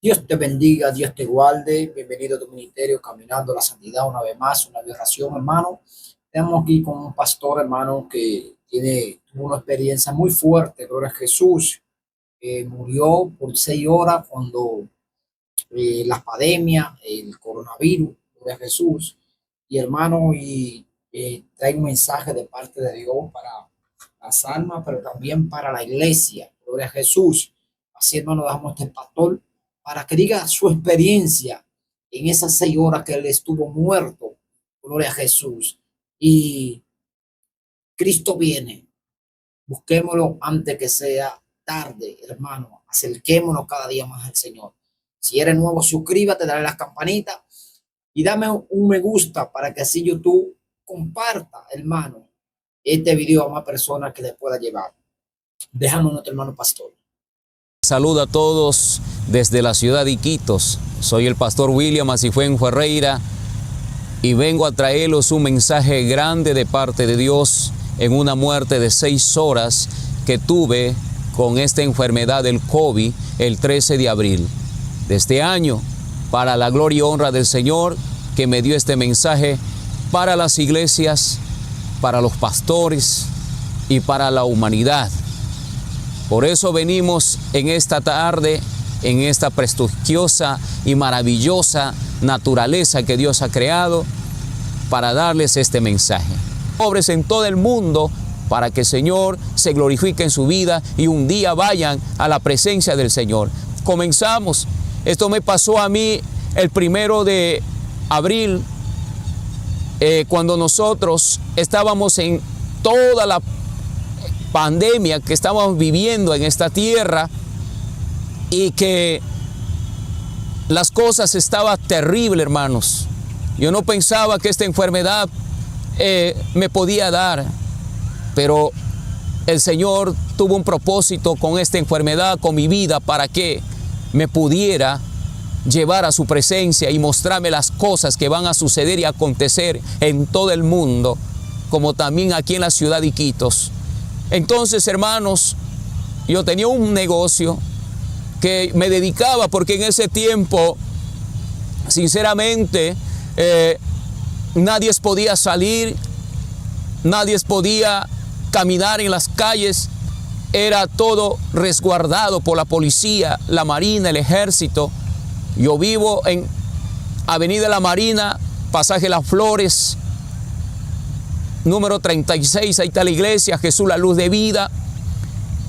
Dios te bendiga, Dios te guarde. Bienvenido a tu ministerio, Caminando la Santidad, una vez más, una vibración, hermano. Estamos aquí con un pastor, hermano, que tuvo una experiencia muy fuerte. Gloria a Jesús. Murió por 6 horas cuando la pandemia, el coronavirus, gloria a Jesús. Y hermano, trae un mensaje de parte de Dios para las almas, pero también para la iglesia. Gloria a Jesús. Así, hermano, dejamos este pastor para que diga su experiencia en esas 6 horas que él estuvo muerto. Gloria a Jesús. Y Cristo viene. Busquémoslo antes que sea tarde, hermano. Acerquémonos cada día más al Señor. Si eres nuevo, suscríbete, dale las campanitas y dame un me gusta para que así YouTube comparta, hermano, este video a más personas que le pueda llevar. Déjanos nuestro hermano pastor. Saludo a todos desde la ciudad de Iquitos. Soy el pastor William Asifuen Ferreira y vengo a traerles un mensaje grande de parte de Dios en una muerte de 6 horas que tuve con esta enfermedad del COVID el 13 de abril de este año, para la gloria y honra del Señor, que me dio este mensaje para las iglesias, para los pastores y para la humanidad. Por eso venimos en esta tarde, en esta prestigiosa y maravillosa naturaleza que Dios ha creado, para darles este mensaje. Pobres en todo el mundo, para que el Señor se glorifique en su vida y un día vayan a la presencia del Señor. Comenzamos. Esto me pasó a mí el 1 de abril, cuando nosotros estábamos en toda la pandemia que estábamos viviendo en esta tierra y que las cosas estaban terribles, hermanos. Yo no pensaba que esta enfermedad me podía dar, pero el Señor tuvo un propósito con esta enfermedad, con mi vida, para que me pudiera llevar a su presencia y mostrarme las cosas que van a suceder y acontecer en todo el mundo, como también aquí en la ciudad de Iquitos. Entonces, hermanos, yo tenía un negocio que me dedicaba, porque en ese tiempo, sinceramente, nadie podía salir, nadie podía caminar en las calles. Era todo resguardado por la policía, la marina, el ejército. Yo vivo en Avenida La Marina, Pasaje Las Flores, número 36, ahí está la iglesia Jesús la Luz de Vida,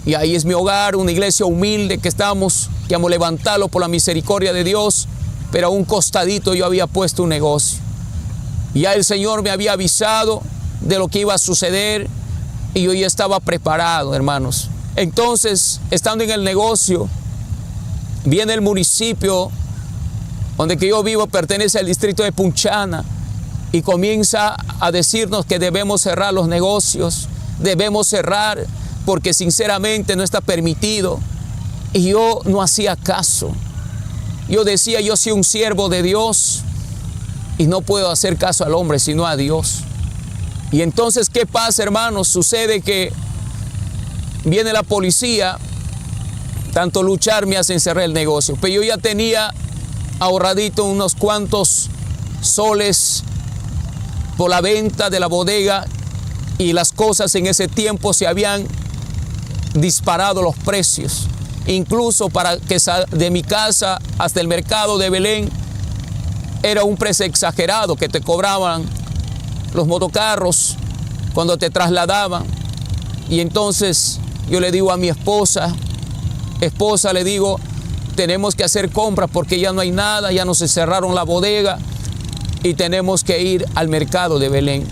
y ahí es mi hogar, una iglesia humilde que hemos levantado por la misericordia de Dios, pero a un costadito yo había puesto un negocio. Ya el Señor me había avisado de lo que iba a suceder y yo ya estaba preparado, hermanos. Entonces, estando en el negocio, viene el municipio donde que yo vivo, pertenece al distrito de Punchana, y comienza a decirnos que debemos cerrar los negocios, debemos cerrar porque sinceramente no está permitido. Y yo no hacía caso. Yo decía, yo soy un siervo de Dios y no puedo hacer caso al hombre sino a Dios. Y entonces, ¿qué pasa, hermanos? Sucede que viene la policía, tanto luchar me hacen cerrar el negocio, pero yo ya tenía ahorradito unos cuantos soles por la venta de la bodega, y las cosas en ese tiempo se habían disparado los precios. Incluso para que de mi casa hasta el mercado de Belén era un precio exagerado que te cobraban los motocarros cuando te trasladaban. Y entonces yo le digo a mi esposa, le digo, tenemos que hacer compras porque ya no hay nada, ya nos cerraron la bodega y tenemos que ir al mercado de Belén.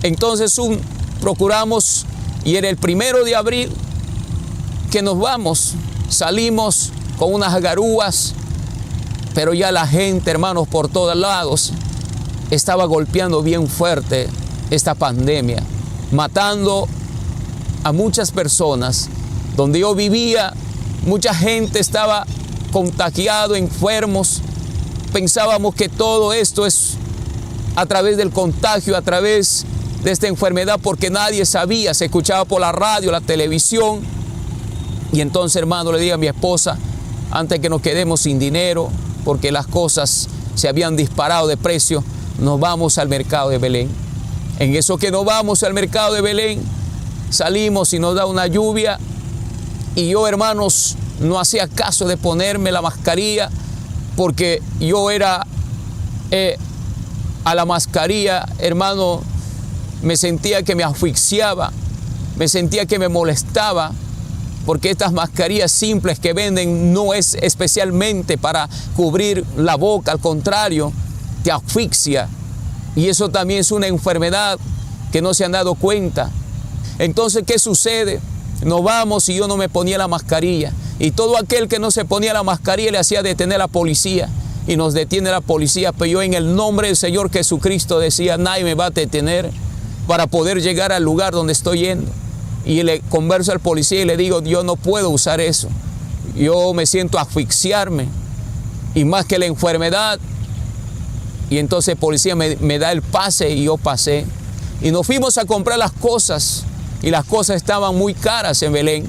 Entonces procuramos, y era el 1 de abril que nos vamos, salimos con unas garúas, pero ya la gente, hermanos, por todos lados estaba golpeando bien fuerte esta pandemia, matando a muchas personas. Donde yo vivía, mucha gente estaba contagiado, enfermos. Pensábamos que todo esto es a través del contagio, a través de esta enfermedad, porque nadie sabía, se escuchaba por la radio, la televisión. Y entonces, hermano, le digo a mi esposa, antes que nos quedemos sin dinero, porque las cosas se habían disparado de precio, nos vamos al mercado de Belén. En eso que nos vamos al mercado de Belén, salimos y nos da una lluvia, y yo, hermanos, no hacía caso de ponerme la mascarilla, porque yo era a la mascarilla, hermano, me sentía que me asfixiaba, me sentía que me molestaba, porque estas mascarillas simples que venden no es especialmente para cubrir la boca, al contrario, te asfixia. Y eso también es una enfermedad que no se han dado cuenta. Entonces, ¿qué sucede? Nos vamos y yo no me ponía la mascarilla. Y todo aquel que no se ponía la mascarilla le hacía detener a la policía. Y nos detiene la policía, pero yo en el nombre del Señor Jesucristo decía, nadie me va a detener para poder llegar al lugar donde estoy yendo. Y le converso al policía y le digo, yo no puedo usar eso. Yo me siento asfixiarme. Y más que la enfermedad. Y entonces el policía me da el pase y yo pasé. Y nos fuimos a comprar las cosas. Y las cosas estaban muy caras en Belén.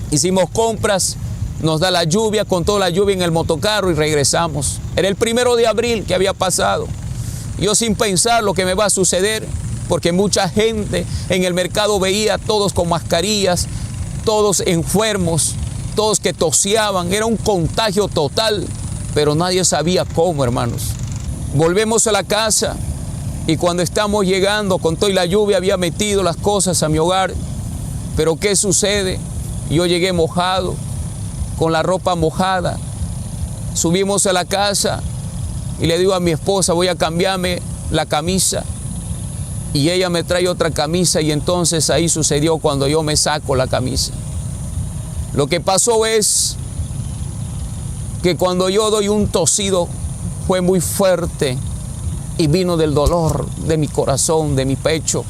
Hicimos compras, nos da la lluvia, con toda la lluvia en el motocarro y regresamos. Era el 1 de abril que había pasado. Yo sin pensar lo que me va a suceder, porque mucha gente en el mercado veía a todos con mascarillas, todos enfermos, todos que toseaban. Era un contagio total, pero nadie sabía cómo, hermanos. Volvemos a la casa y cuando estamos llegando, con toda la lluvia, había metido las cosas a mi hogar. Pero ¿qué sucede? Yo llegué mojado, con la ropa mojada. Subimos a la casa y le digo a mi esposa, voy a cambiarme la camisa. Y ella me trae otra camisa y entonces ahí sucedió cuando yo me saco la camisa. Lo que pasó es que cuando yo doy un tosido fue muy fuerte y vino del dolor de mi corazón, de mi pecho.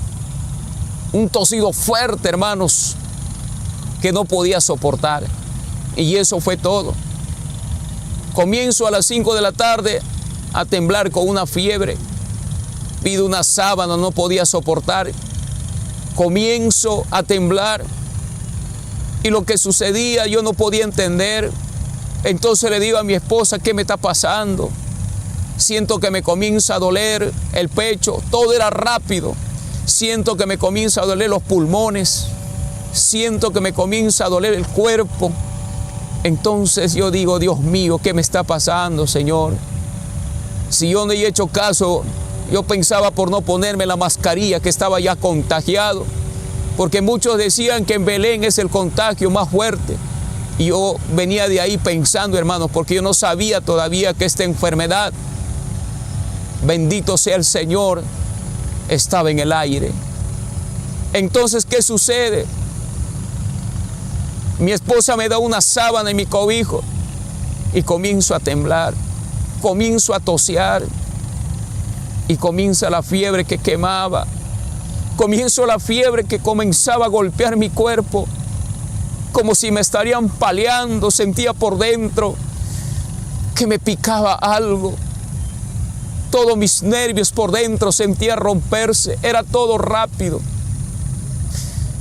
Un tosido fuerte, hermanos, que no podía soportar. Y eso fue todo. Comienzo a las 5 de la tarde a temblar con una fiebre. Pido una sábana, no podía soportar. Comienzo a temblar. Y lo que sucedía yo no podía entender. Entonces le digo a mi esposa, ¿qué me está pasando? Siento que me comienza a doler el pecho. Todo era rápido. Siento que me comienza a doler los pulmones. Siento que me comienza a doler el cuerpo. Entonces yo digo, Dios mío, ¿qué me está pasando, Señor? Si yo no he hecho caso, yo pensaba por no ponerme la mascarilla que estaba ya contagiado, porque muchos decían que en Belén es el contagio más fuerte. Y yo venía de ahí pensando, hermanos, porque yo no sabía todavía que esta enfermedad, bendito sea el Señor, estaba en el aire. Entonces, ¿qué sucede? Mi esposa me da una sábana en mi cobijo y comienzo a temblar, comienzo a tosear y comienza la fiebre que quemaba, comienzo la fiebre que comenzaba a golpear mi cuerpo, como si me estarían paleando. Sentía por dentro que me picaba algo, todos mis nervios por dentro sentía romperse, era todo rápido.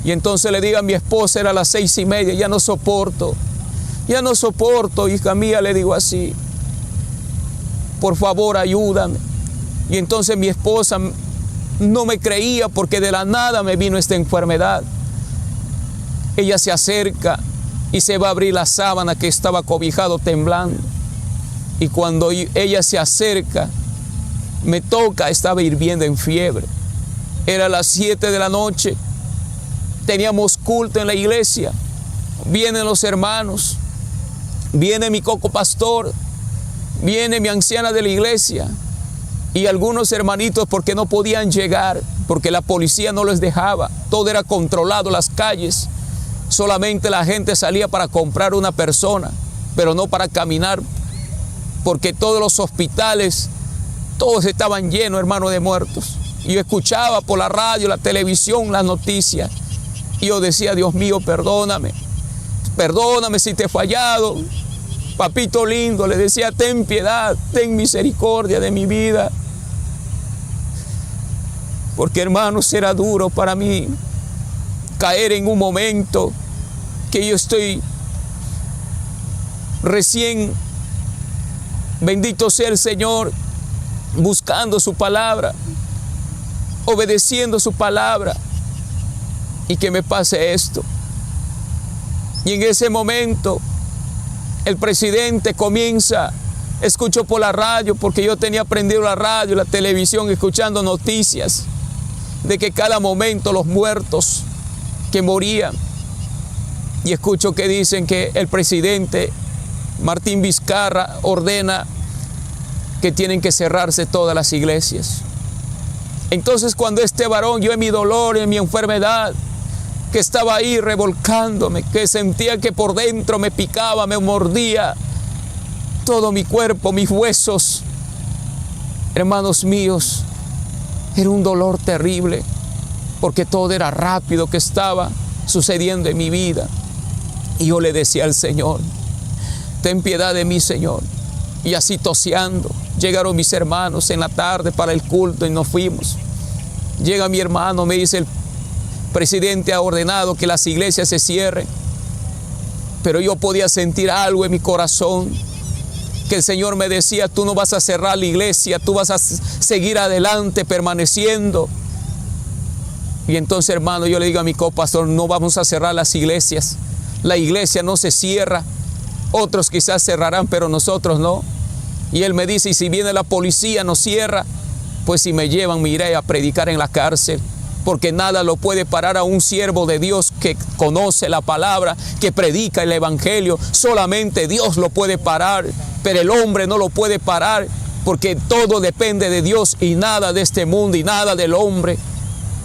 Y entonces le digo a mi esposa, era las 6:30, ya no soporto, hija mía, le digo así, por favor ayúdame. Y entonces mi esposa no me creía porque de la nada me vino esta enfermedad. Ella se acerca y se va a abrir la sábana que estaba cobijado temblando. Y cuando ella se acerca, me toca, estaba hirviendo en fiebre. Era las 7 de la noche. Teníamos culto en la iglesia, vienen los hermanos, viene mi coco pastor, viene mi anciana de la iglesia y algunos hermanitos porque no podían llegar, porque la policía no les dejaba, todo era controlado, las calles, solamente la gente salía para comprar una persona, pero no para caminar, porque todos los hospitales, todos estaban llenos, hermano, de muertos. Y yo escuchaba por la radio, la televisión, las noticias. Y yo decía, Dios mío, perdóname si te he fallado. Papito lindo, le decía, ten piedad, ten misericordia de mi vida. Porque, hermanos, era duro para mí caer en un momento que yo estoy recién, bendito sea el Señor, buscando su palabra, obedeciendo su palabra, y que me pase esto. Y en ese momento el presidente comienza, escucho por la radio, porque yo tenía prendido la radio, la televisión, escuchando noticias de que cada momento los muertos que morían, y escucho que dicen que el presidente Martín Vizcarra ordena que tienen que cerrarse todas las iglesias. Entonces, cuando este varón, yo en mi dolor, en mi enfermedad, que estaba ahí revolcándome, que sentía que por dentro me picaba, me mordía todo mi cuerpo, mis huesos, hermanos míos, era un dolor terrible, porque todo era rápido que estaba sucediendo en mi vida. Y yo le decía al Señor, ten piedad de mí, Señor. Y así toseando, llegaron mis hermanos en la tarde para el culto y nos fuimos. Llega mi hermano, me dice, el presidente ha ordenado que las iglesias se cierren. Pero yo podía sentir algo en mi corazón, que el Señor me decía, tú no vas a cerrar la iglesia, tú vas a seguir adelante, permaneciendo. Y entonces, hermano, yo le digo a mi copastor, no vamos a cerrar las iglesias. La iglesia no se cierra. Otros quizás cerrarán, pero nosotros no. Y él me dice, y si viene la policía nos cierra, pues si me llevan me iré a predicar en la cárcel, porque nada lo puede parar a un siervo de Dios que conoce la palabra, que predica el evangelio. Solamente Dios lo puede parar, pero el hombre no lo puede parar, porque todo depende de Dios y nada de este mundo y nada del hombre.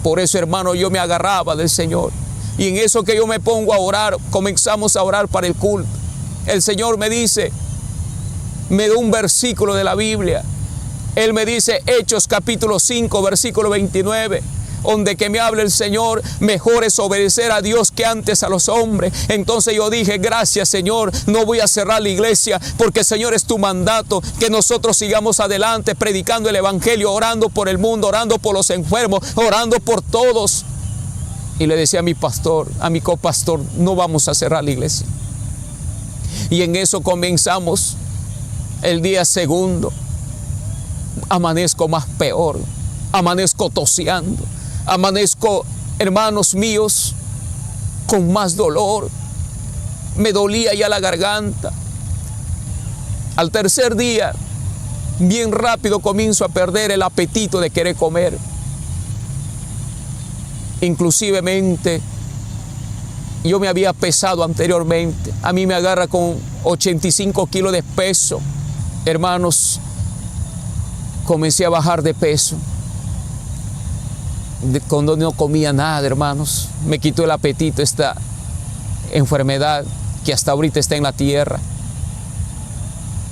Por eso, hermano, yo me agarraba del Señor. Y en eso que yo me pongo a orar, comenzamos a orar para el culto. El Señor me dice, me da un versículo de la Biblia. Él me dice, Hechos capítulo 5, versículo 29, donde que me habla el Señor, mejor es obedecer a Dios que antes a los hombres. Entonces yo dije, gracias Señor, no voy a cerrar la iglesia, porque Señor es tu mandato, que nosotros sigamos adelante predicando el evangelio, orando por el mundo, orando por los enfermos, orando por todos. Y le decía a mi pastor, a mi copastor, no vamos a cerrar la iglesia. Y en eso comenzamos. El día segundo, amanezco más peor, amanezco toseando, amanezco, hermanos míos, con más dolor, me dolía ya la garganta. Al tercer día, bien rápido comienzo a perder el apetito de querer comer. Inclusivemente, yo me había pesado anteriormente. A mí me agarra con 85 kilos de peso. Hermanos, comencé a bajar de peso. Cuando no comía nada, hermanos, me quitó el apetito esta enfermedad que hasta ahorita está en la tierra.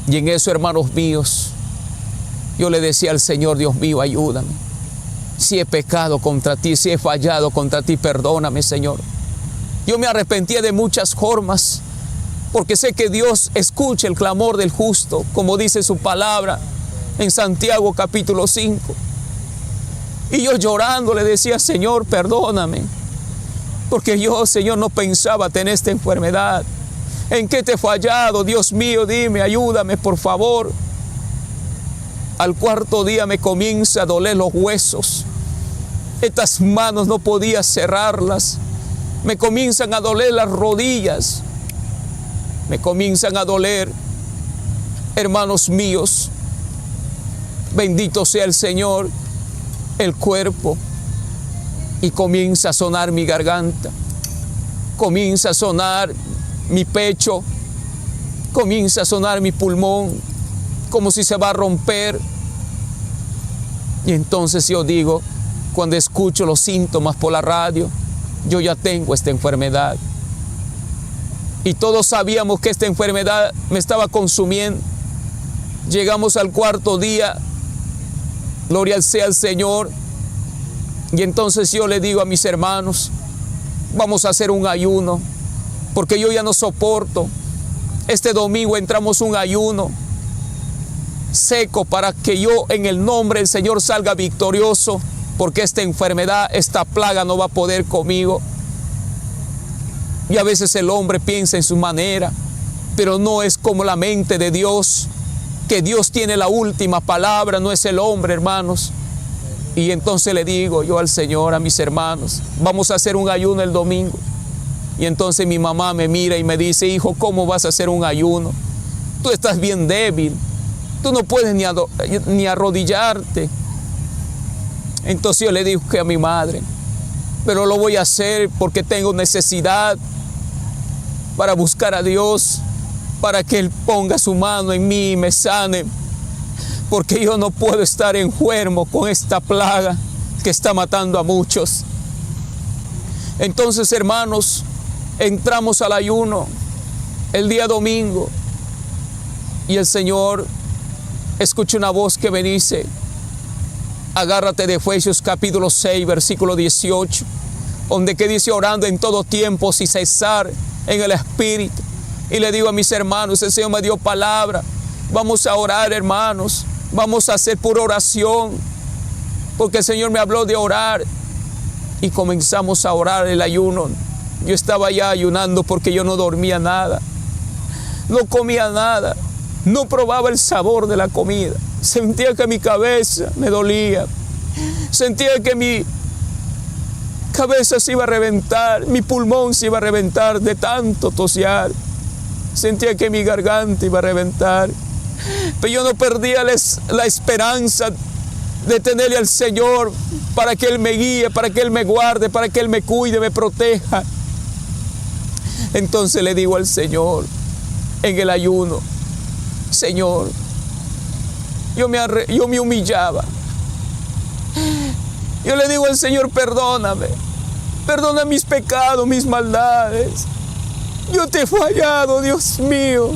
Y en eso, hermanos míos, yo le decía al Señor, Dios mío, ayúdame. Si he pecado contra ti, si he fallado contra ti, perdóname, Señor. Yo me arrepentía de muchas formas, porque sé que Dios escucha el clamor del justo, como dice su palabra en Santiago capítulo 5. Y yo llorando le decía, Señor, perdóname, porque yo, Señor, no pensaba tener esta enfermedad. ¿En qué te he fallado? Dios mío, dime, ayúdame, por favor. Al cuarto día me comienza a doler los huesos. Estas manos no podía cerrarlas. Me comienzan a doler las rodillas. Me comienzan a doler, hermanos míos, bendito sea el Señor, el cuerpo. Y comienza a sonar mi garganta. Comienza a sonar mi pecho. Comienza a sonar mi pulmón, como si se va a romper. Y entonces yo digo, cuando escucho los síntomas por la radio, yo ya tengo esta enfermedad. Y todos sabíamos que esta enfermedad me estaba consumiendo. Llegamos al cuarto día, gloria sea al Señor. Y entonces yo le digo a mis hermanos, vamos a hacer un ayuno, porque yo ya no soporto. Este domingo entramos un ayuno seco para que yo en el nombre del Señor salga victorioso, porque esta enfermedad, esta plaga no va a poder conmigo. Y a veces el hombre piensa en su manera, pero no es como la mente de Dios, que Dios tiene la última palabra, no es el hombre, hermanos. Y entonces le digo yo al Señor, a mis hermanos, vamos a hacer un ayuno el domingo. Y entonces mi mamá me mira y me dice, hijo, ¿cómo vas a hacer un ayuno? Tú estás bien débil, tú no puedes ni arrodillarte. Entonces yo le digo que a mi madre, pero lo voy a hacer porque tengo necesidad para buscar a Dios, para que Él ponga su mano en mí y me sane, porque yo no puedo estar enfermo con esta plaga que está matando a muchos. Entonces, hermanos, entramos al ayuno el día domingo y el Señor escucha una voz que me dice, agárrate de Efesios capítulo 6, versículo 18, donde que dice, orando en todo tiempo sin cesar en el Espíritu. Y le digo a mis hermanos, el Señor me dio palabra, vamos a orar, hermanos, vamos a hacer pura oración, porque el Señor me habló de orar. Y comenzamos a orar el ayuno. Yo estaba ya ayunando porque yo no dormía nada, no comía nada, no probaba el sabor de la comida. Sentía que mi cabeza me dolía, sentía que mi cabeza se iba a reventar, mi pulmón se iba a reventar de tanto tosear. Sentía que mi garganta iba a reventar, pero yo no perdía la esperanza de tenerle al Señor para que Él me guíe, para que Él me guarde, para que Él me cuide, me proteja. Entonces le digo al Señor en el ayuno, Señor, yo me humillaba. Yo le digo al Señor, perdóname, perdona mis pecados, mis maldades. Yo te he fallado, Dios mío.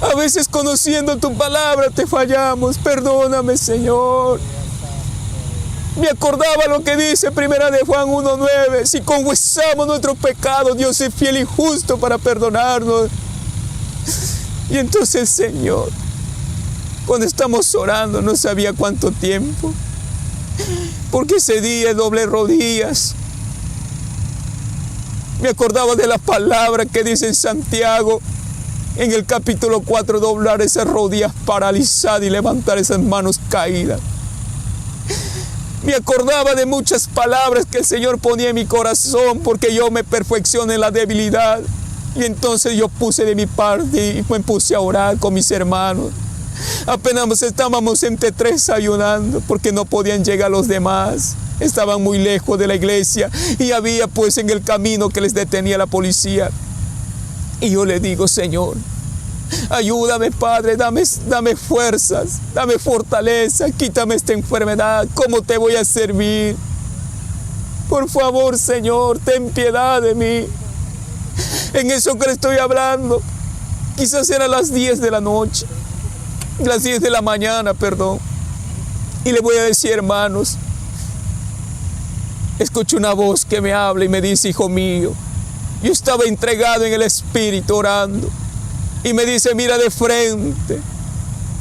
A veces conociendo tu palabra te fallamos. Perdóname, Señor. Me acordaba lo que dice Primera de Juan 1:9. Si confesamos nuestros pecados, Dios es fiel y justo para perdonarnos. Y entonces, Señor, cuando estamos orando, no sabía cuánto tiempo, porque ese día doblé rodillas. Me acordaba de la palabra que dice en Santiago, en el capítulo 4, doblar esas rodillas paralizadas y levantar esas manos caídas. Me acordaba de muchas palabras que el Señor ponía en mi corazón, porque yo me perfecciono en la debilidad. Y entonces yo puse de mi parte y me puse a orar con mis hermanos. Apenas estábamos entre tres ayunando, porque no podían llegar los demás. Estaban muy lejos de la iglesia y había pues en el camino que les detenía la policía. Y yo le digo, Señor, ayúdame, Padre, dame fuerzas, dame fortaleza, quítame esta enfermedad. ¿Cómo te voy a servir? Por favor, Señor, ten piedad de mí. En eso que le estoy hablando, quizás eran las 10 de la noche, las 10 de la mañana, perdón. Y le voy a decir, hermanos, escucho una voz que me habla y me dice, hijo mío, yo estaba entregado en el Espíritu orando. Y me dice, mira de frente.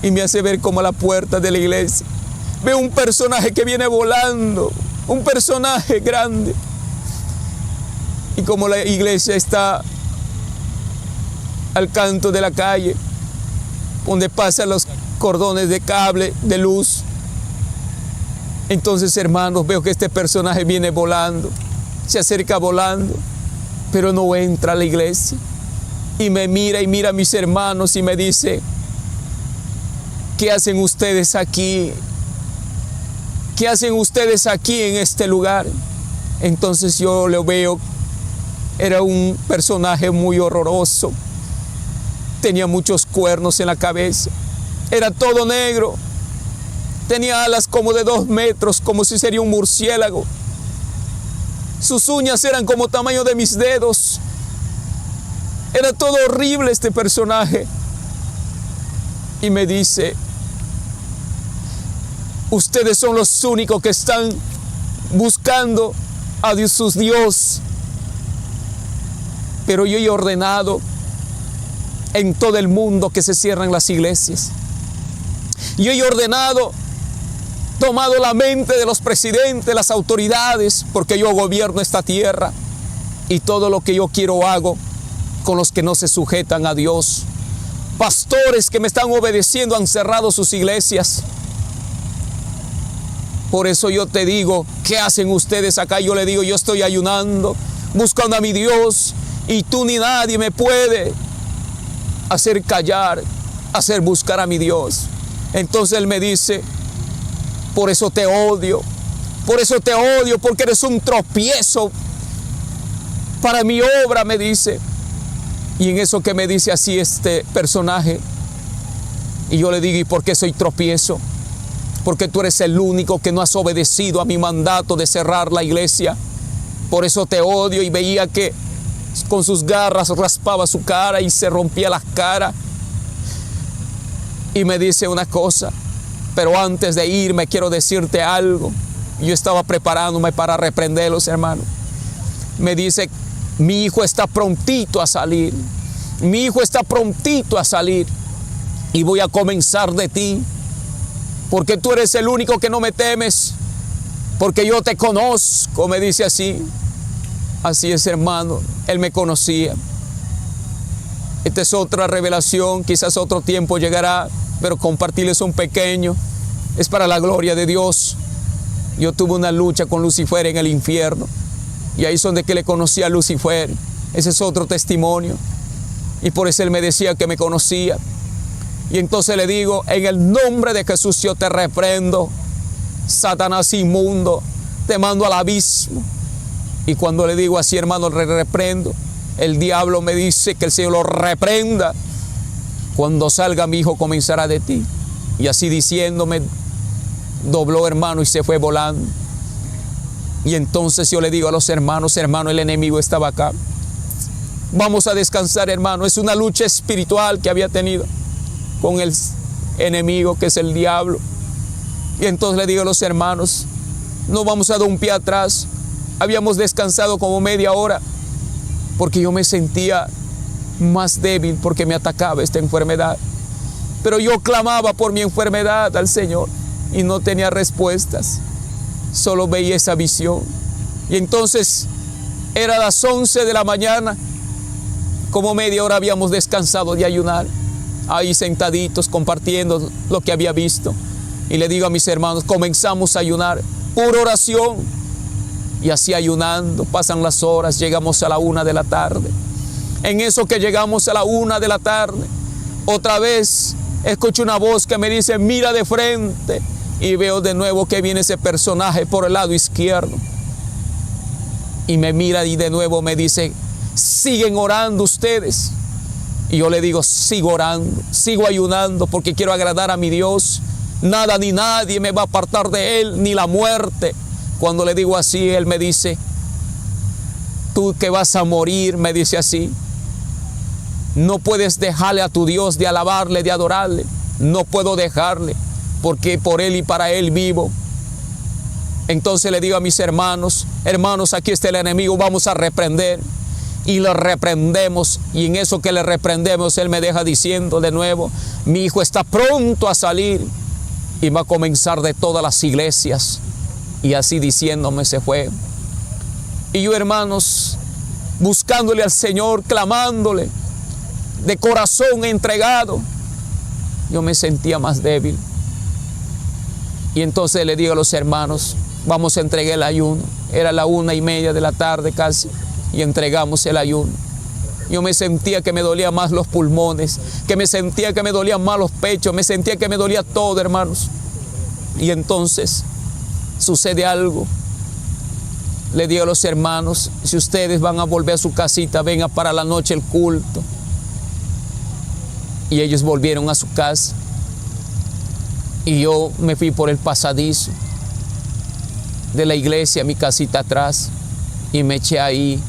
Y me hace ver como a la puerta de la iglesia veo un personaje que viene volando, un personaje grande. Y como la iglesia está al canto de la calle, donde pasan los cordones de cable de luz, entonces, hermanos, veo que este personaje viene volando, se acerca volando, pero no entra a la iglesia. Y me mira y mira a mis hermanos y me dice, ¿qué hacen ustedes aquí? ¿Qué hacen ustedes aquí en este lugar? Entonces yo lo veo, era un personaje muy horroroso, tenía muchos cuernos en la cabeza, era todo negro, tenía alas como de 2 metros, como si sería un murciélago. Sus uñas eran como tamaño de mis dedos. Era todo horrible este personaje. Y me dice, ustedes son los únicos que están buscando a Dios, sus Dios. Pero yo he ordenado en todo el mundo que se cierren las iglesias. Yo he ordenado, tomado la mente de los presidentes, las autoridades, porque yo gobierno esta tierra y todo lo que yo quiero hago. con los que no se sujetan a Dios. Pastores que me están obedeciendo han cerrado sus iglesias. Por eso yo te digo, ¿qué hacen ustedes acá? Yo le digo, yo estoy ayunando, buscando a mi Dios, y tú ni nadie me puede hacer callar, hacer buscar a mi Dios. Entonces él me dice, por eso te odio, porque eres un tropiezo para mi obra, me dice. Y en eso que me dice así este personaje, y yo le digo, ¿y por qué soy tropiezo? Porque tú eres el único que no has obedecido a mi mandato de cerrar la iglesia. Por eso te odio. Y veía que con sus garras raspaba su cara y se rompía la cara. Y me dice una cosa, pero antes de irme quiero decirte algo. Yo estaba preparándome para reprenderlos, hermano. Me dice, mi hijo está prontito a salir. Mi hijo está prontito a salir. Y voy a comenzar de ti. Porque tú eres el único que no me temes. Porque yo te conozco, me dice así. Así es, hermano. Él me conocía. Esta es otra revelación. Quizás otro tiempo llegará. Pero compartirles un pequeño. Es para la gloria de Dios. Yo tuve una lucha con Lucifer en el infierno. Y ahí es donde que le conocí a Lucifer. Ese es otro testimonio. Y por eso él me decía que me conocía. Y entonces le digo, en el nombre de Jesús yo te reprendo, Satanás inmundo, te mando al abismo. Y cuando le digo así, hermano, le reprendo, el diablo me dice que el Señor lo reprenda. Cuando salga mi hijo comenzará de ti. Y así diciéndome, dobló, hermano, y se fue volando. Y entonces yo le digo a los hermanos, hermano, el enemigo estaba acá. Vamos a descansar, hermano. Es una lucha espiritual que había tenido con el enemigo, que es el diablo. Y entonces le digo a los hermanos, no vamos a dar un pie atrás. Habíamos descansado como media hora, porque yo me sentía más débil, porque me atacaba esta enfermedad. Pero yo clamaba por mi enfermedad al Señor, y no tenía respuestas. Solo veía esa visión. Y entonces, era las 11 de la mañana, como media hora habíamos descansado de ayunar. Ahí sentaditos compartiendo lo que había visto. Y le digo a mis hermanos, comenzamos a ayunar, pura oración. Y así ayunando, pasan las horas, llegamos a la 1 de la tarde. En eso que llegamos a la 1 de la tarde, otra vez escucho una voz que me dice, mira de frente. Y veo de nuevo que viene ese personaje por el lado izquierdo. Y me mira y de nuevo me dice, siguen orando ustedes. Y yo le digo, sigo orando, sigo ayunando, porque quiero agradar a mi Dios. Nada ni nadie me va a apartar de Él, ni la muerte. Cuando le digo así, Él me dice, tú que vas a morir, me dice así, no puedes dejarle a tu Dios de alabarle, de adorarle. No puedo dejarle, porque por Él y para Él vivo. Entonces le digo a mis hermanos, hermanos, aquí está el enemigo, vamos a reprender. Y le reprendemos, y en eso que le reprendemos, él me deja diciendo de nuevo, mi hijo está pronto a salir y va a comenzar de todas las iglesias. Y así diciéndome se fue. Y yo, hermanos, buscándole al Señor, clamándole, de corazón entregado, yo me sentía más débil. Y entonces le digo a los hermanos, vamos a entregar el ayuno. Era la 1:30 de la tarde casi. Y entregamos el ayuno. Yo me sentía que me dolía más los pulmones, que me sentía que me dolían más los pechos, me sentía que me dolía todo, hermanos. Y entonces sucede algo. Le digo a los hermanos, si ustedes van a volver a su casita, venga para la noche el culto. Y ellos volvieron a su casa. Y yo me fui por el pasadizo de la iglesia a mi casita atrás. Y me eché ahí,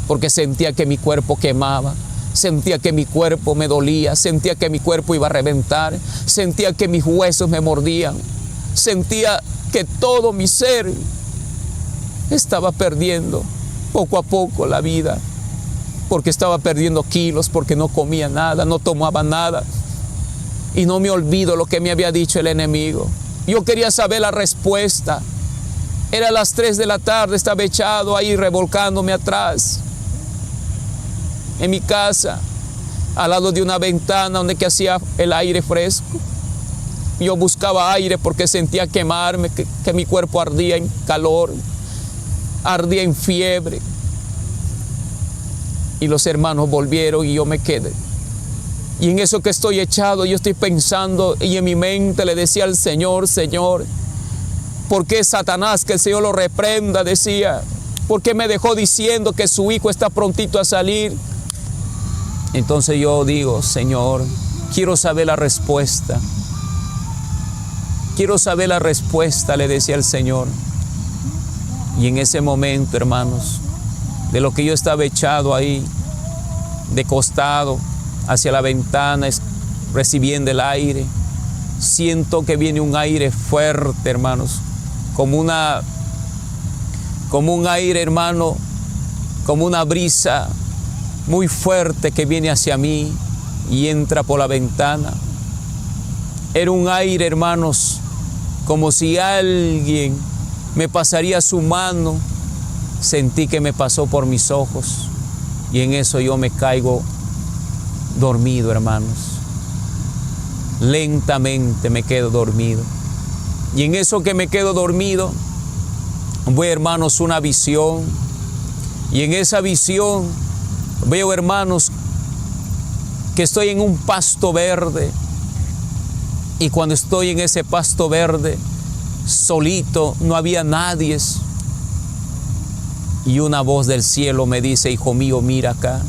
porque sentía que mi cuerpo quemaba, sentía que mi cuerpo me dolía, sentía que mi cuerpo iba a reventar, sentía que mis huesos me mordían, sentía que todo mi ser estaba perdiendo poco a poco la vida, porque estaba perdiendo kilos, porque no comía nada, no tomaba nada. Y no me olvido lo que me había dicho el enemigo. Yo quería saber la respuesta. Era las 3 de la tarde, estaba echado ahí revolcándome atrás. en mi casa, al lado de una ventana donde que hacía el aire fresco. Yo buscaba aire porque sentía quemarme, que mi cuerpo ardía en calor, ardía en fiebre. Y los hermanos volvieron y yo me quedé. Y en eso que estoy echado, yo estoy pensando y en mi mente le decía al Señor, Señor, ¿por qué Satanás, que el Señor lo reprenda, decía, ¿por qué me dejó diciendo que su hijo está prontito a salir? Entonces yo digo, Señor, quiero saber la respuesta. Quiero saber la respuesta, le decía al Señor. Y en ese momento, hermanos, de lo que yo estaba echado ahí, de costado, hacia la ventana, recibiendo el aire, siento que viene un aire fuerte, hermanos, como un aire, hermano, como una brisa muy fuerte que viene hacia mí y entra por la ventana. Era un aire, hermanos, como si alguien me pasaría su mano. Sentí que me pasó por mis ojos y en eso yo me caigo dormido, hermanos. Lentamente me quedo dormido. Y en eso que me quedo dormido, veo, hermanos, una visión. Y en esa visión veo, hermanos, que estoy en un pasto verde. Y cuando estoy en ese pasto verde, solito, no había nadie. Y una voz del cielo me dice, hijo mío, mira acá.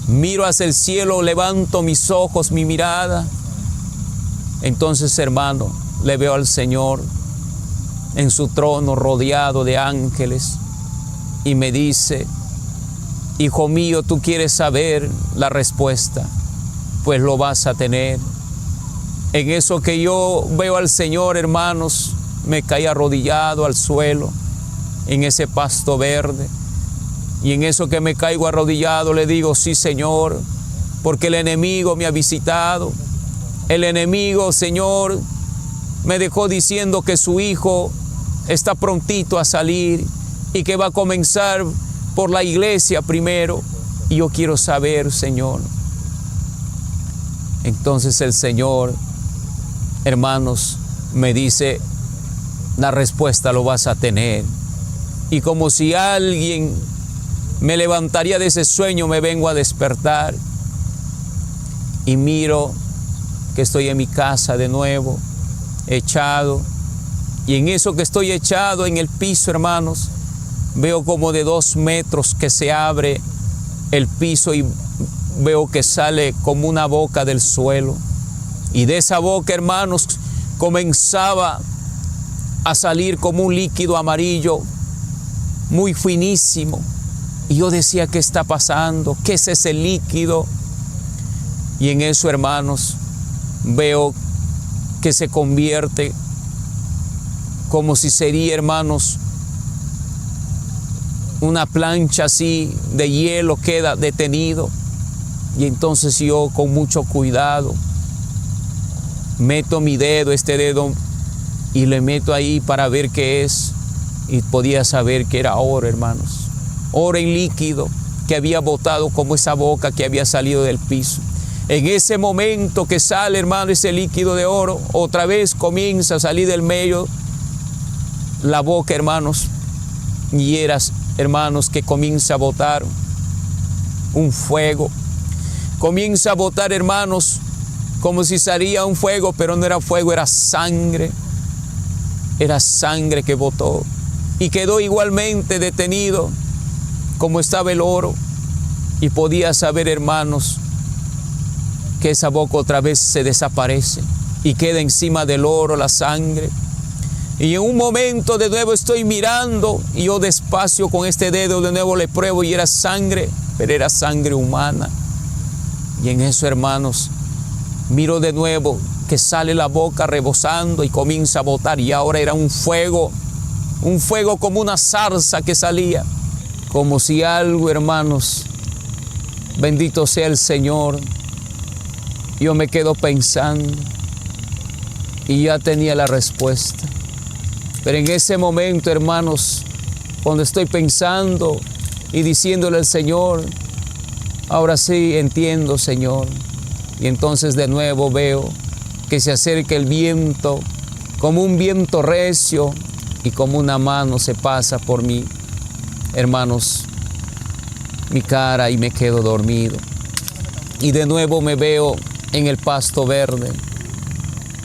Miro hacia el cielo, levanto mis ojos, mi mirada. Entonces, hermano, le veo al Señor en su trono rodeado de ángeles. Y me dice, hijo mío, tú quieres saber la respuesta, pues lo vas a tener. En eso que yo veo al Señor, hermanos, me caí arrodillado al suelo, en ese pasto verde. Y en eso que me caigo arrodillado le digo, sí, Señor, porque el enemigo me ha visitado. El enemigo, Señor, me dejó diciendo que su hijo está prontito a salir y que va a comenzar por la iglesia primero. Y yo quiero saber, Señor. Entonces el Señor, hermanos, me dice, la respuesta lo vas a tener. Y como si alguien me levantaría de ese sueño, me vengo a despertar y miro que estoy en mi casa de nuevo, echado. Y en eso que estoy echado en el piso, hermanos, veo como de 2 metros que se abre el piso y veo que sale como una boca del suelo. Y de esa boca, hermanos, comenzaba a salir como un líquido amarillo, muy finísimo. Y yo decía, ¿qué está pasando? ¿Qué es ese líquido? Y en eso, hermanos, veo que se convierte como si sería, hermanos, una plancha así de hielo, queda detenido. Y entonces yo, con mucho cuidado, meto mi dedo, este dedo, y le meto ahí para ver qué es. Y podía saber que era oro, hermanos. Oro en líquido que había botado como esa boca que había salido del piso. En ese momento que sale, hermano, ese líquido de oro, otra vez comienza a salir del medio la boca, hermanos, y eras, hermanos, que comienza a botar un fuego. Comienza a botar, hermanos, como si salía un fuego, pero no era fuego, era sangre. Era sangre que botó. Y quedó igualmente detenido como estaba el oro. Y podía saber, hermanos, que esa boca otra vez se desaparece y queda encima del oro la sangre. Y en un momento de nuevo estoy mirando y yo despacio con este dedo de nuevo le pruebo y era sangre, pero era sangre humana. Y en eso, hermanos, miro de nuevo que sale la boca rebosando y comienza a botar, y ahora era un fuego como una zarza que salía, como si algo, hermanos, bendito sea el Señor. Yo me quedo pensando y ya tenía la respuesta. Pero en ese momento, hermanos, cuando estoy pensando y diciéndole al Señor, Ahora sí entiendo, Señor. Y entonces de nuevo veo que se acerca el viento, como un viento recio, y como una mano se pasa por mí, hermanos, mi cara, y me quedo dormido. Y de nuevo me veo en el pasto verde,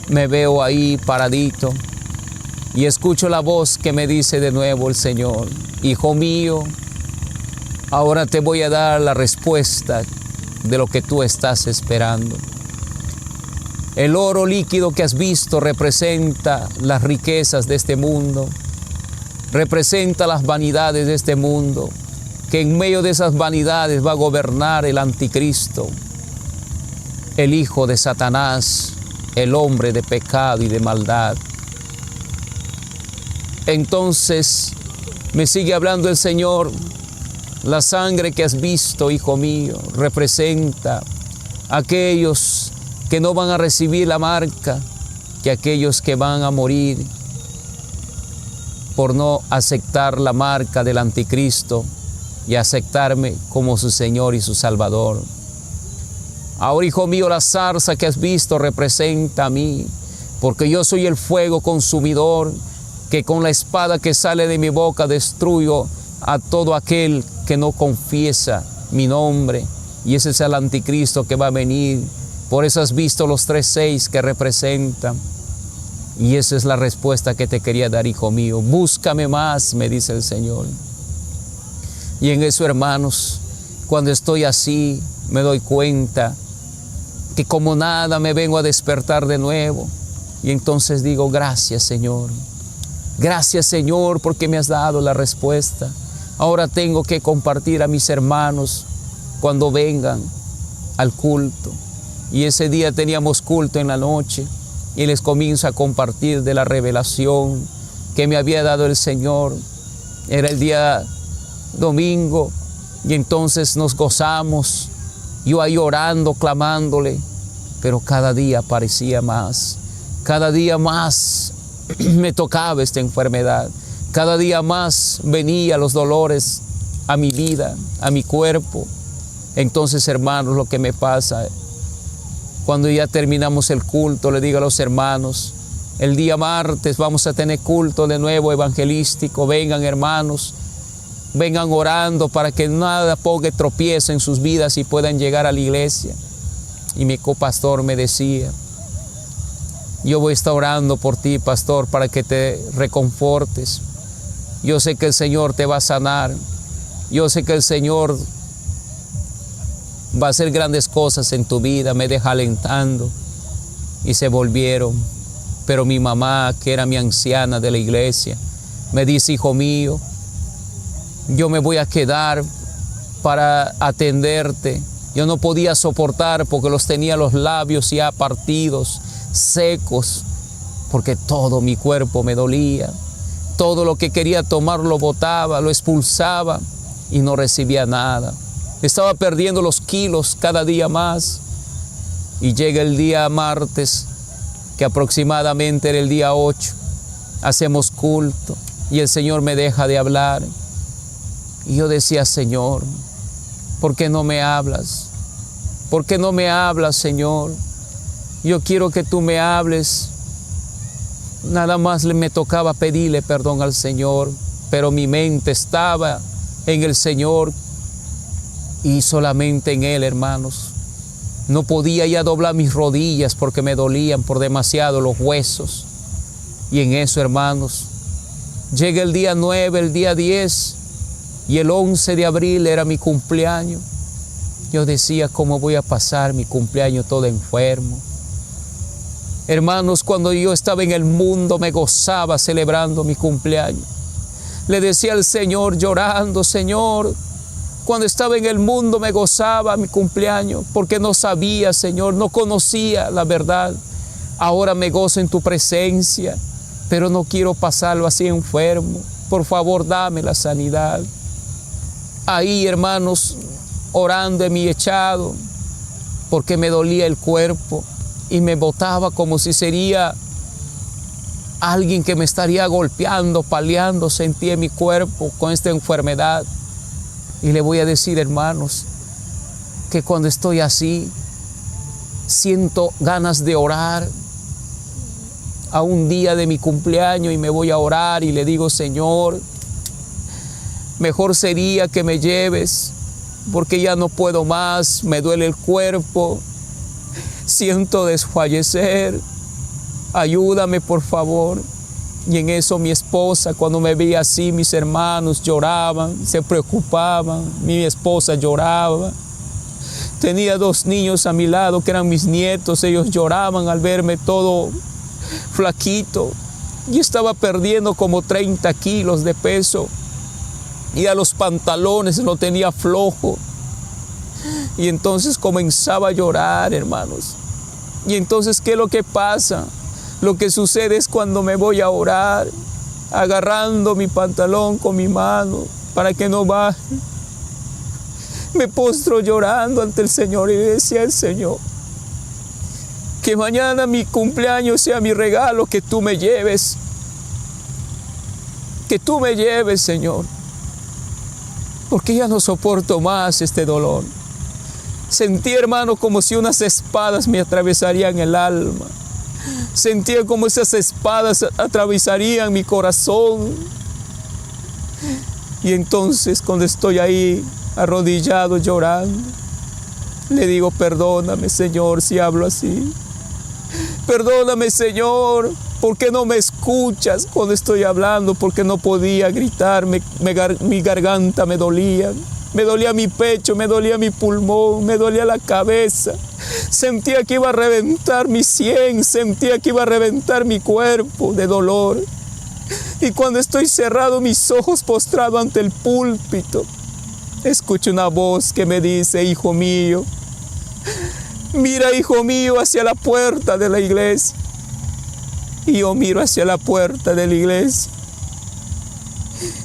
me veo ahí paradito, y escucho la voz que me dice de nuevo el Señor: hijo mío, ahora te voy a dar la respuesta de lo que tú estás esperando. El oro líquido que has visto representa las riquezas de este mundo, representa las vanidades de este mundo, que en medio de esas vanidades va a gobernar el anticristo, el hijo de Satanás, el hombre de pecado y de maldad. Entonces me sigue hablando el Señor: la sangre que has visto, hijo mío, representa a aquellos que no van a recibir la marca, que aquellos que van a morir por no aceptar la marca del anticristo y aceptarme como su Señor y su Salvador. Ahora, hijo mío, la zarza que has visto representa a mí, porque yo soy el fuego consumidor, que con la espada que sale de mi boca destruyo a todo aquel que no confiesa mi nombre, y ese es el anticristo que va a venir. Por eso has visto los 3:6 que representan, y esa es la respuesta que te quería dar, hijo mío. Búscame más, me dice el Señor. Y en eso, hermanos, cuando estoy así, me doy cuenta que como nada me vengo a despertar de nuevo, y entonces digo: gracias, Señor. Gracias, Señor, porque me has dado la respuesta. Ahora tengo que compartir a mis hermanos cuando vengan al culto. Y ese día teníamos culto en la noche, y les comienzo a compartir de la revelación que me había dado el Señor. Era el día domingo, y entonces nos gozamos, yo ahí orando, clamándole, pero cada día aparecía más, cada día más me tocaba esta enfermedad, cada día más venían los dolores a mi vida, a mi cuerpo. Entonces, hermanos, lo que me pasa, cuando ya terminamos el culto, le digo a los hermanos: el día martes vamos a tener culto de nuevo evangelístico, vengan, hermanos, vengan orando para que nada ponga tropiezo en sus vidas y puedan llegar a la iglesia. Y mi copastor me decía: yo voy a estar orando por ti, pastor, para que te reconfortes. Yo sé que el Señor te va a sanar. Yo sé que el Señor va a hacer grandes cosas en tu vida. Me deja alentando. Y se volvieron. Pero mi mamá, que era mi anciana de la iglesia, me dice: hijo mío, yo me voy a quedar para atenderte. Yo no podía soportar, porque los tenía los labios ya partidos, secos, porque todo mi cuerpo me dolía. Todo lo que quería tomar lo botaba, lo expulsaba, y no recibía nada. Estaba perdiendo los kilos cada día más. Y llega el día martes, que aproximadamente era el día 8, hacemos culto, y el Señor me deja de hablar. Y yo decía: Señor, ¿por qué no me hablas? ¿Por qué no me hablas, Señor? Yo quiero que tú me hables. Nada más me tocaba pedirle perdón al Señor, pero mi mente estaba en el Señor y solamente en Él, hermanos. No podía ya doblar mis rodillas porque me dolían por demasiado los huesos. Y en eso, hermanos, llega el día 9, el día 10, y el 11 de abril era mi cumpleaños. Yo decía: ¿cómo voy a pasar mi cumpleaños todo enfermo? Hermanos, cuando yo estaba en el mundo me gozaba celebrando mi cumpleaños. Le decía al Señor llorando: Señor, cuando estaba en el mundo me gozaba mi cumpleaños, porque no sabía, Señor, no conocía la verdad. Ahora me gozo en tu presencia, pero no quiero pasarlo así enfermo. Por favor, dame la sanidad. Ahí, hermanos, orando en mi echado, porque me dolía el cuerpo y me botaba como si sería alguien que me estaría golpeando, paleando. Sentí en mi cuerpo con esta enfermedad. Y le voy a decir, hermanos, que cuando estoy así, siento ganas de orar a un día de mi cumpleaños y me voy a orar y le digo, Señor, mejor sería que me lleves porque ya no puedo más, me duele el cuerpo, siento desfallecer, ayúdame por favor. Y en eso mi esposa, cuando me veía así, mis hermanos lloraban, se preocupaban, mi esposa lloraba. Tenía 2 niños a mi lado que eran mis nietos, ellos lloraban al verme todo flaquito. Yo estaba perdiendo como 30 kilos de peso y a los pantalones lo tenía flojo. Y entonces comenzaba a llorar, hermanos. Y entonces, ¿qué es lo que pasa? Lo que sucede es cuando me voy a orar, agarrando mi pantalón con mi mano para que no baje, me postro llorando ante el Señor y le decía al Señor, que mañana mi cumpleaños sea mi regalo, que tú me lleves, Señor, porque ya no soporto más este dolor. Sentí, hermano, como si unas espadas me atravesarían el alma. Sentía como esas espadas atravesarían mi corazón. Y entonces, cuando estoy ahí arrodillado llorando, le digo, perdóname, Señor, si hablo así. Perdóname, Señor, porque no me escuchas cuando estoy hablando, porque no podía gritar, mi garganta me dolía. Me dolía mi pecho, me dolía mi pulmón, me dolía la cabeza. Sentía que iba a reventar mi sien, sentía que iba a reventar mi cuerpo de dolor. Y cuando estoy cerrado mis ojos postrado ante el púlpito, escucho una voz que me dice, hijo mío, mira, hijo mío, hacia la puerta de la iglesia. Y yo miro hacia la puerta de la iglesia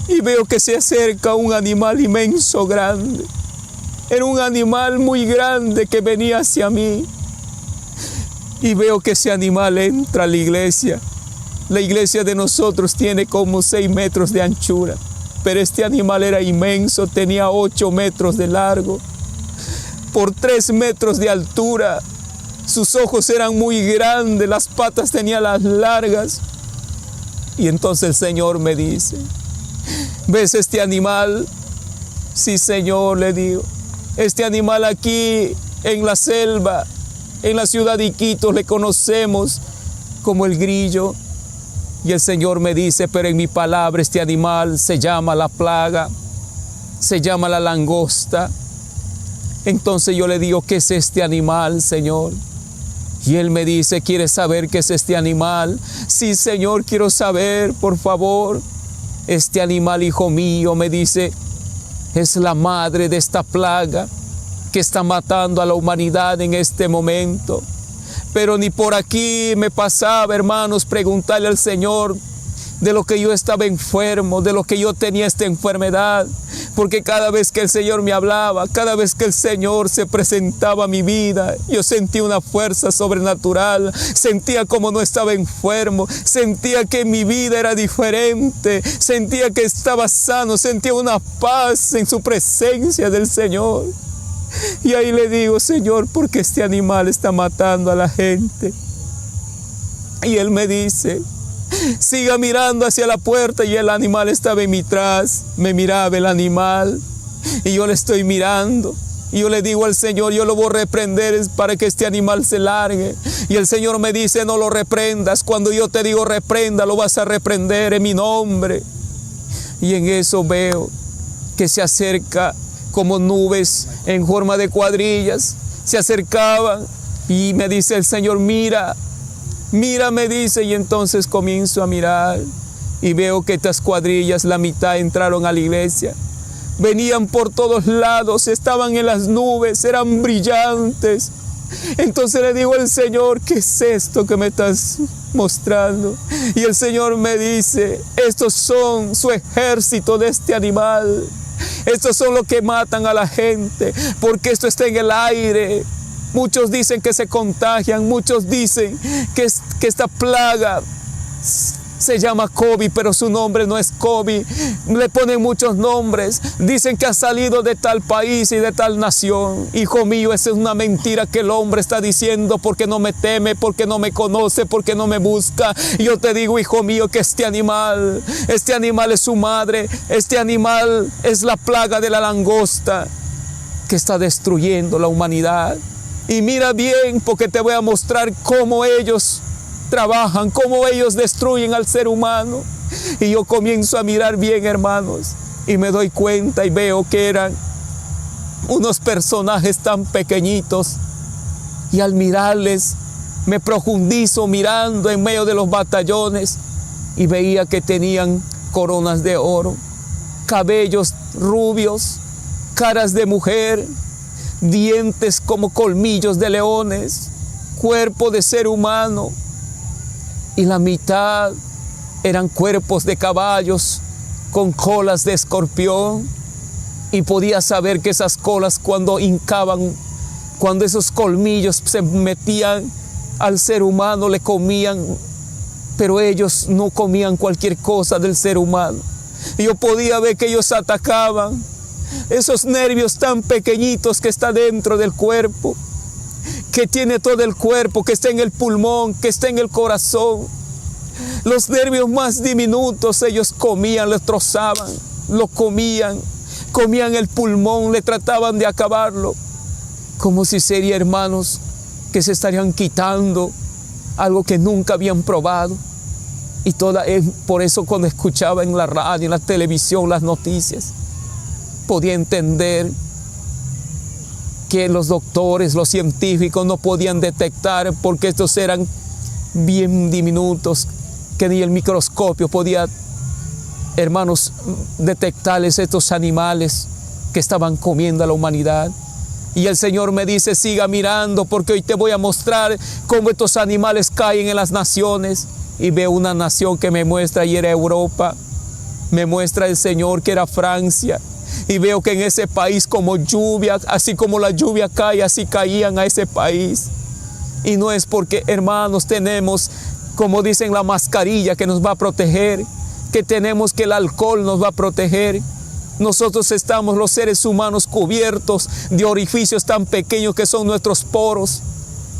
y veo que se acerca un animal inmenso, grande. Era un animal muy grande que venía hacia mí. Y veo que ese animal entra a la iglesia. La iglesia de nosotros tiene como 6 metros de anchura, pero este animal era inmenso, tenía 8 metros de largo, por 3 metros de altura. Sus ojos eran muy grandes, las patas tenía las largas. Y entonces el Señor me dice, ¿ves este animal? Sí, Señor, le digo. Este animal aquí en la selva, en la ciudad de Iquitos, le conocemos como el grillo. Y el Señor me dice, pero en mi palabra este animal se llama la plaga, se llama la langosta. Entonces yo le digo, ¿qué es este animal, Señor? Y Él me dice, ¿quieres saber qué es este animal? Sí, Señor, quiero saber, por favor. Este animal, hijo mío, me dice, es la madre de esta plaga que está matando a la humanidad en este momento. Pero ni por aquí me pasaba, hermanos, preguntarle al Señor de lo que yo estaba enfermo, de lo que yo tenía esta enfermedad. Porque cada vez que el Señor me hablaba, cada vez que el Señor se presentaba a mi vida, yo sentía una fuerza sobrenatural, sentía como no estaba enfermo, sentía que mi vida era diferente, sentía que estaba sano, sentía una paz en su presencia del Señor. Y ahí le digo, Señor, ¿por qué este animal está matando a la gente? Y Él me dice, siga mirando hacia la puerta. Y el animal estaba en mi tras, me miraba el animal y yo le estoy mirando. Y yo le digo al Señor, yo lo voy a reprender para que este animal se largue. Y el Señor me dice, no lo reprendas. Cuando yo te digo reprenda, lo vas a reprender en mi nombre. Y en eso veo que se acerca como nubes en forma de cuadrillas, se acercaban y me dice el Señor, mira, mira, me dice, y entonces comienzo a mirar y veo que estas cuadrillas, la mitad entraron a la iglesia, venían por todos lados, estaban en las nubes, eran brillantes. Entonces le digo al Señor, ¿qué es esto que me estás mostrando? Y el Señor me dice, estos son su ejército de este animal. Estos son los que matan a la gente, porque esto está en el aire. Muchos dicen que se contagian, muchos dicen que esta plaga Se llama COVID, pero su nombre no es COVID. Le ponen muchos nombres. Dicen que ha salido de tal país y de tal nación. Hijo mío, esa es una mentira que el hombre está diciendo porque no me teme, porque no me conoce, porque no me busca. Yo te digo, hijo mío, que este animal es su madre. Este animal es la plaga de la langosta que está destruyendo la humanidad. Y mira bien, porque te voy a mostrar cómo ellos trabajan, cómo ellos destruyen al ser humano. Y yo comienzo a mirar bien, hermanos, y me doy cuenta y veo que eran unos personajes tan pequeñitos, y al mirarles me profundizo mirando en medio de los batallones y veía que tenían coronas de oro, cabellos rubios, caras de mujer, dientes como colmillos de leones, cuerpo de ser humano, y la mitad eran cuerpos de caballos con colas de escorpión. Y podía saber que esas colas, cuando hincaban, cuando esos colmillos se metían al ser humano, le comían, pero ellos no comían cualquier cosa del ser humano. Y yo podía ver que ellos atacaban esos nervios tan pequeñitos que está dentro del cuerpo, que tiene todo el cuerpo, que está en el pulmón, que está en el corazón. Los nervios más diminutos ellos comían, los trozaban, lo comían el pulmón, le trataban de acabarlo, como si sería, hermanos, que se estarían quitando algo que nunca habían probado. Y por eso cuando escuchaba en la radio, en la televisión, las noticias, podía entender que los doctores, los científicos no podían detectar, porque estos eran bien diminutos, que ni el microscopio podía, hermanos, detectarles estos animales que estaban comiendo a la humanidad. Y el Señor me dice, siga mirando, porque hoy te voy a mostrar cómo estos animales caen en las naciones. Y veo una nación que me muestra, y era Europa. Me muestra el Señor que era Francia. Y veo que en ese país, como lluvia, así como la lluvia cae, así caían a ese país. Y no es porque, hermanos, tenemos, como dicen, la mascarilla que nos va a proteger, que tenemos que el alcohol nos va a proteger. Nosotros estamos, los seres humanos, cubiertos de orificios tan pequeños que son nuestros poros,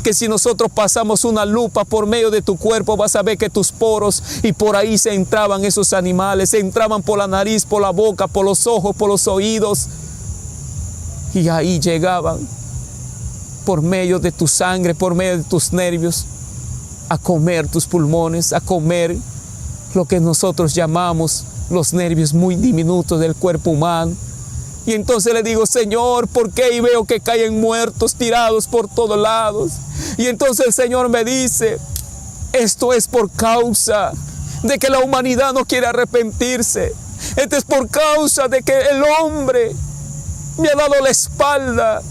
que si nosotros pasamos una lupa por medio de tu cuerpo, vas a ver que tus poros, y por ahí se entraban esos animales, se entraban por la nariz, por la boca, por los ojos, por los oídos, y ahí llegaban por medio de tu sangre, por medio de tus nervios, a comer tus pulmones, a comer lo que nosotros llamamos los nervios muy diminutos del cuerpo humano. Y entonces le digo, Señor, ¿por qué? Y veo que caen muertos, tirados por todos lados. Y entonces el Señor me dice, esto es por causa de que la humanidad no quiere arrepentirse. Esto es por causa de que el hombre me ha dado la espalda.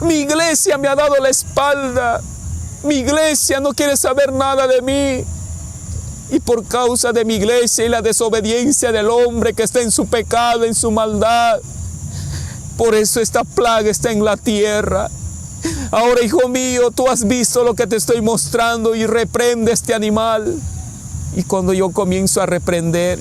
Mi iglesia me ha dado la espalda. Mi iglesia no quiere saber nada de mí. Y por causa de mi iglesia y la desobediencia del hombre que está en su pecado, en su maldad, por eso esta plaga está en la tierra. Ahora, hijo mío, tú has visto lo que te estoy mostrando, y reprende este animal. Y cuando yo comienzo a reprender,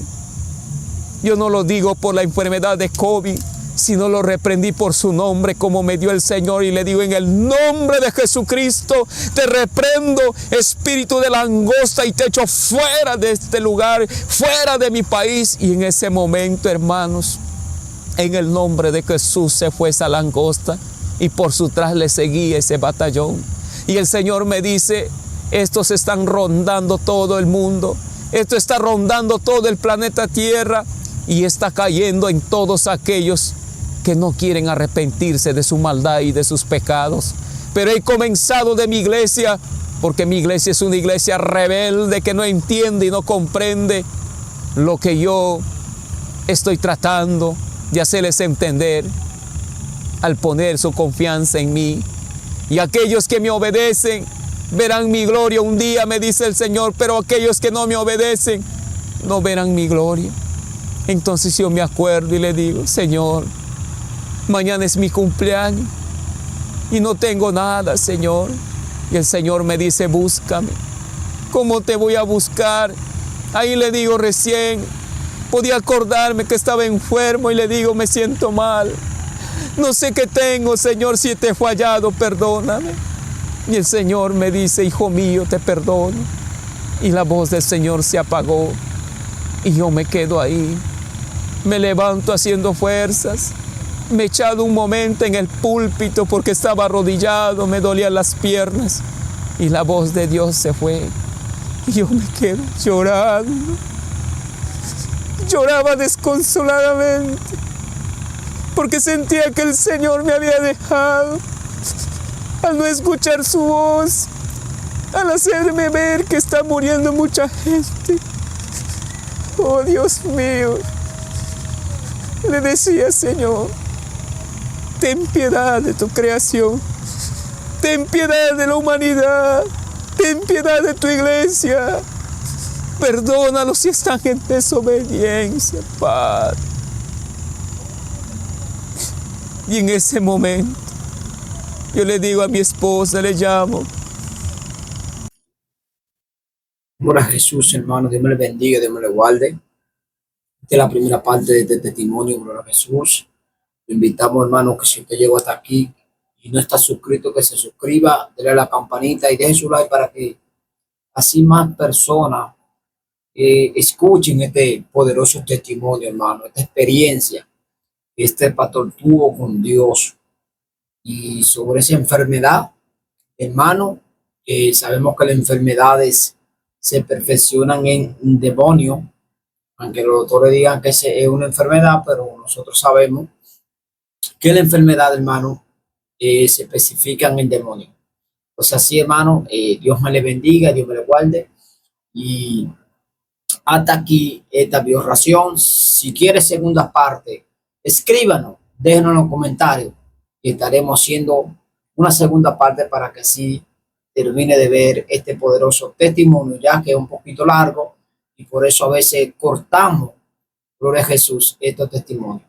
yo no lo digo por la enfermedad de COVID, sino lo reprendí por su nombre, como me dio el Señor, y le digo, en el nombre de Jesucristo, te reprendo, espíritu de langosta, y te echo fuera de este lugar, fuera de mi país. Y en ese momento, hermanos, en el nombre de Jesús se fue esa langosta, y por su tras le seguía ese batallón. Y el Señor me dice, estos están rondando todo el mundo, esto está rondando todo el planeta Tierra, y está cayendo en todos aquellos que no quieren arrepentirse de su maldad y de sus pecados. Pero he comenzado de mi iglesia, porque mi iglesia es una iglesia rebelde que no entiende y no comprende lo que yo estoy tratando de hacerles entender al poner su confianza en mí. Y aquellos que me obedecen verán mi gloria un día, me dice el Señor, pero aquellos que no me obedecen no verán mi gloria. Entonces yo me acuerdo y le digo, Señor, mañana es mi cumpleaños y no tengo nada, Señor. Y el Señor me dice, búscame. ¿Cómo te voy a buscar Ahí le digo recién, podía acordarme que estaba enfermo y le digo, me siento mal. No sé qué tengo, Señor, si te he fallado, perdóname. Y el Señor me dice, hijo mío, te perdono. Y la voz del Señor se apagó y yo me quedo ahí. Me levanto haciendo fuerzas. Me he echado un momento en el púlpito porque estaba arrodillado, me dolían las piernas. Y la voz de Dios se fue. Y yo me quedo llorando. Lloraba desconsoladamente porque sentía que el Señor me había dejado al no escuchar su voz, al hacerme ver que está muriendo mucha gente. Oh Dios mío, le decía, Señor, ten piedad de tu creación, ten piedad de la humanidad, ten piedad de tu iglesia, perdónalos si están en desobediencia, Padre. Y en ese momento yo le digo a mi esposa, le llamo. Amor a Jesús, hermano, Dios me le bendiga, Dios me le guarde. Esta es la primera parte de este testimonio, gloria a Jesús. Le invitamos, hermano, que si usted llegó hasta aquí y no está suscrito, que se suscriba, déle a la campanita y deje su like para que así más personas escuchen este poderoso testimonio, hermano, esta experiencia que este pastor tuvo con Dios. Y sobre esa enfermedad, hermano, sabemos que las enfermedades se perfeccionan en un demonio, aunque los doctores digan que es una enfermedad, pero nosotros sabemos que la enfermedad, hermano, se especifica en el demonio. Pues así, hermano, Dios me le bendiga, Dios me le guarde. Y hasta aquí esta bioración. Si quiere segunda parte, escríbanos, déjenos en los comentarios y estaremos haciendo una segunda parte para que así termine de ver este poderoso testimonio, ya que es un poquito largo y por eso a veces cortamos, gloria a Jesús, estos testimonios.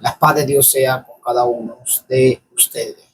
La paz de Dios sea con cada uno de ustedes.